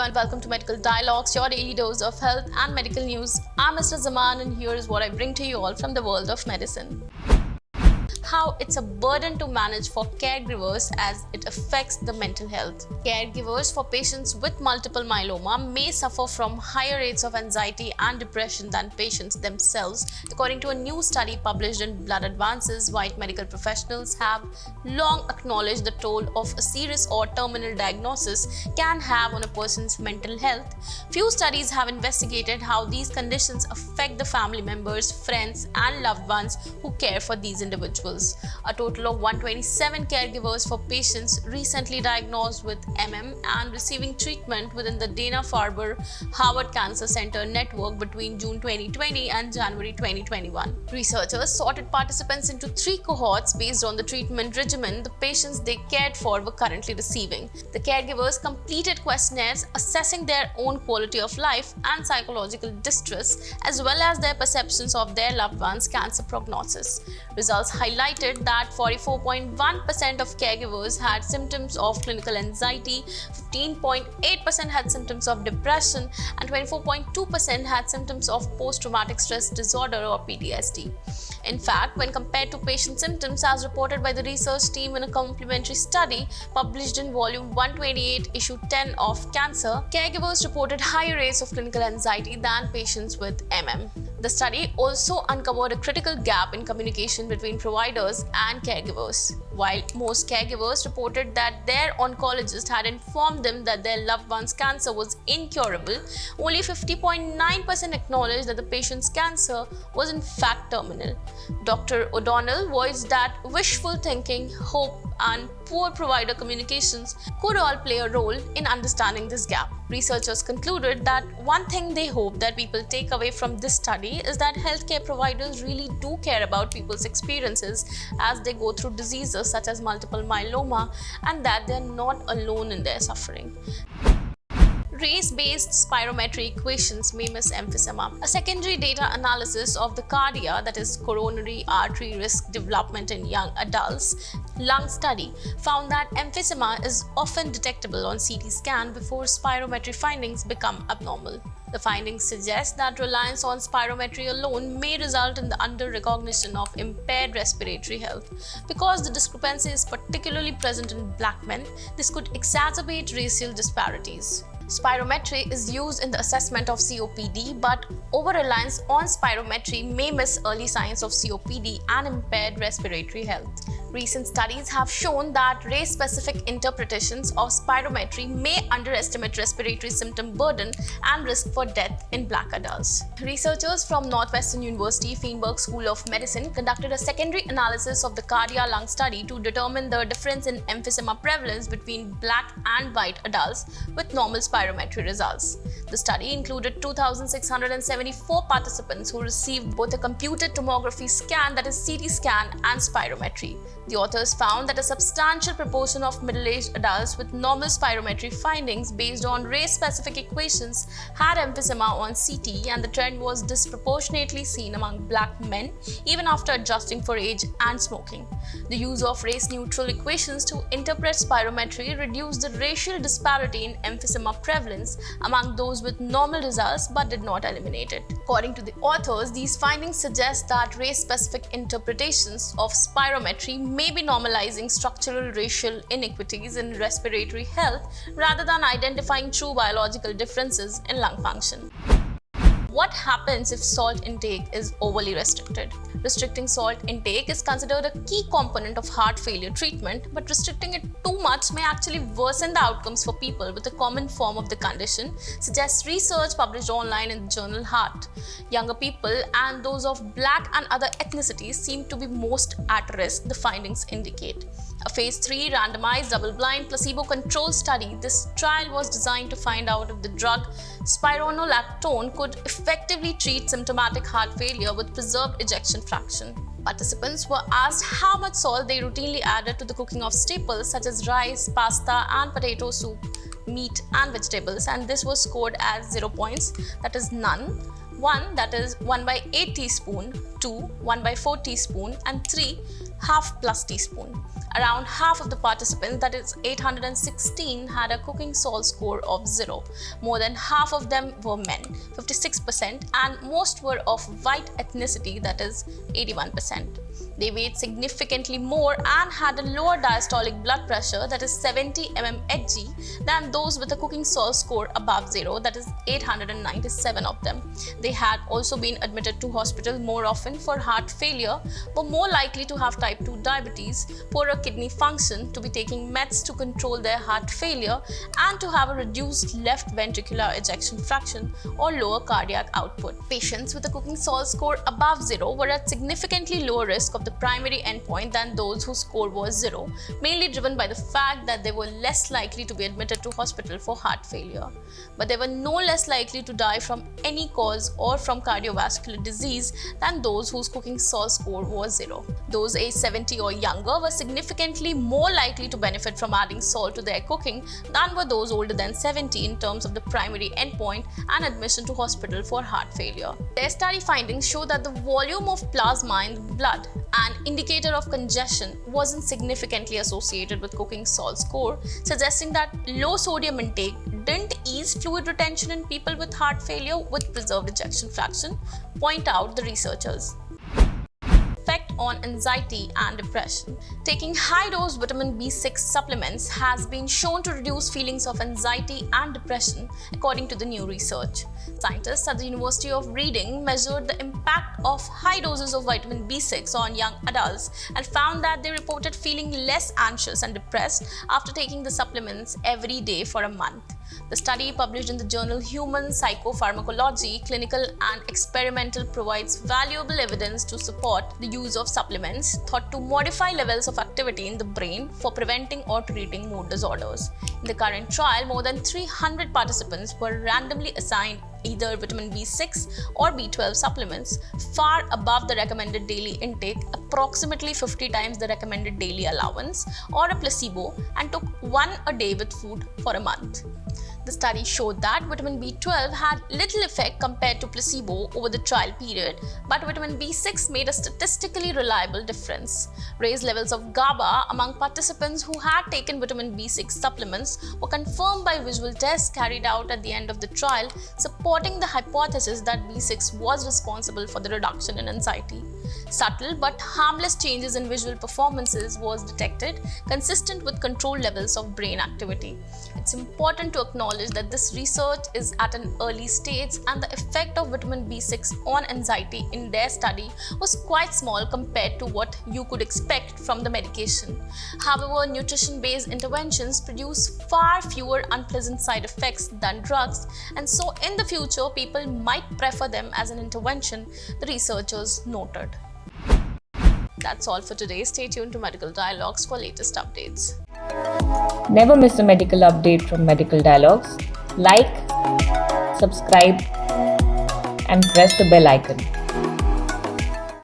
and welcome to Medical Dialogues, your daily dose of health and medical news. I'm Mr. Zaman and here is what I bring to you all from the world of medicine. How it's a burden to manage for caregivers as it affects the mental health. Caregivers for patients with multiple myeloma may suffer from higher rates of anxiety and depression than patients themselves. According to a new study published in Blood Advances, white medical professionals have long acknowledged the toll of a serious or terminal diagnosis can have on a person's mental health. Few studies have investigated how these conditions affect the family members, friends, and loved ones who care for these individuals. A total of 127 caregivers for patients recently diagnosed with and receiving treatment within the Dana-Farber Harvard Cancer Center network between June 2020 and January 2021. Researchers sorted participants into 3 cohorts based on the treatment regimen the patients they cared for were currently receiving. The caregivers completed questionnaires assessing their own quality of life and psychological distress, as well as their perceptions of their loved ones' cancer prognosis. Results highlighted that 44.1% of caregivers had symptoms of clinical anxiety, 15.8% had symptoms of depression, and 24.2% had symptoms of post-traumatic stress disorder or PTSD. In fact, when compared to patient symptoms as reported by the research team in a complementary study published in volume 128, issue 10 of Cancer, caregivers reported higher rates of clinical anxiety than patients with The study also uncovered a critical gap in communication between providers and caregivers. While most caregivers reported that their oncologist had informed them that their loved one's cancer was incurable, only 50.9% acknowledged that the patient's cancer was in fact terminal. Dr. O'Donnell voiced that wishful thinking, hope, and poor provider communications could all play a role in understanding this gap. Researchers concluded that one thing they hope that people take away from this study is that healthcare providers really do care about people's experiences as they go through diseases such as multiple myeloma, and that they're not alone in their suffering. Race-based spirometry equations may miss emphysema. A secondary data analysis of the CARDIA, that is coronary artery risk development in young adults, lung study found that emphysema is often detectable on CT scan before spirometry findings become abnormal. The findings suggest that reliance on spirometry alone may result in the under-recognition of impaired respiratory health. Because the discrepancy is particularly present in black men, this could exacerbate racial disparities. Spirometry is used in the assessment of COPD, but over-reliance on spirometry may miss early signs of COPD and impaired respiratory health. Recent studies have shown that race-specific interpretations of spirometry may underestimate respiratory symptom burden and risk for death in black adults. Researchers from Northwestern University Feinberg School of Medicine conducted a secondary analysis of the CARDIA lung study to determine the difference in emphysema prevalence between black and white adults with normal spirometry results. The study included 2,674 participants who received both a computed tomography scan, that is CT scan, and spirometry. The authors found that a substantial proportion of middle-aged adults with normal spirometry findings based on race-specific equations had emphysema on CT, and the trend was disproportionately seen among black men even after adjusting for age and smoking. The use of race-neutral equations to interpret spirometry reduced the racial disparity in emphysema prevalence among those with normal results but did not eliminate it. According to the authors, these findings suggest that race-specific interpretations of spirometry may be normalizing structural racial inequities in respiratory health rather than identifying true biological differences in lung function. What happens if salt intake is overly restricted? Restricting salt intake is considered a key component of heart failure treatment, but restricting it too much may actually worsen the outcomes for people with a common form of the condition, suggests research published online in the journal Heart. Younger people and those of black and other ethnicities seem to be most at risk, the findings indicate. A phase 3 randomized double-blind placebo-controlled study, this trial was designed to find out if the drug spironolactone could effectively treat symptomatic heart failure with preserved ejection fraction. Participants were asked how much salt they routinely added to the cooking of staples such as rice, pasta, and potato soup, meat, and vegetables, and this was scored as 0 points, that is none, 1, that is 1/8 teaspoon, 2, 1/4 teaspoon, and 3, half plus teaspoon. Around half of the participants, that is 816, had a cooking salt score of 0. More than half of them were men, 56%, and most were of white ethnicity, that is 81%. They weighed significantly more and had a lower diastolic blood pressure, that is 70 mmHg, than those with a cooking salt score above 0, that is 897 of them. They had also been admitted to hospital more often for heart failure, were more likely to have type 2 diabetes, poorer kidney function, to be taking meds to control their heart failure, and to have a reduced left ventricular ejection fraction or lower cardiac output. Patients with a cooking salt score above 0 were at significantly lower risk of the primary endpoint than those whose score was 0, mainly driven by the fact that they were less likely to be admitted to hospital for heart failure. But they were no less likely to die from any cause or from cardiovascular disease than those whose cooking salt score was 0. Those aged 70 or younger were significantly more likely to benefit from adding salt to their cooking than were those older than 70 in terms of the primary endpoint and admission to hospital for heart failure. Their study findings show that the volume of plasma in the blood, an indicator of congestion, wasn't significantly associated with cooking salt score, suggesting that low sodium intake didn't ease fluid retention in people with heart failure with preserved ejection fraction, point out the researchers. Effect on anxiety and depression. Taking high-dose vitamin B6 supplements has been shown to reduce feelings of anxiety and depression, according to the new research. Scientists at the University of Reading measured the impact of high doses of vitamin B6 on young adults and found that they reported feeling less anxious and depressed after taking the supplements every day for a month. The study, published in the journal Human Psychopharmacology, Clinical and Experimental, provides valuable evidence to support the use of supplements thought to modify levels of activity in the brain for preventing or treating mood disorders. In the current trial, more than 300 participants were randomly assigned either vitamin B6 or B12 supplements far above the recommended daily intake, approximately 50 times the recommended daily allowance, or a placebo, and took one a day with food for a month. The study showed that vitamin B12 had little effect compared to placebo over the trial period, but vitamin B6 made a statistically reliable difference. Raised levels of GABA among participants who had taken vitamin B6 supplements were confirmed by visual tests carried out at the end of the trial, supporting the hypothesis that B6 was responsible for the reduction in anxiety. Subtle but harmless changes in visual performances was detected, consistent with controlled levels of brain activity. It's important to acknowledge that this research is at an early stage and the effect of vitamin B6 on anxiety in their study was quite small compared to what you could expect from the medication. However, nutrition-based interventions produce far fewer unpleasant side effects than drugs, and so in the future people might prefer them as an intervention, the researchers noted. That's all for today. Stay tuned to Medical Dialogues for latest updates. Never miss a medical update from Medical Dialogues. Like, subscribe, and press the bell icon.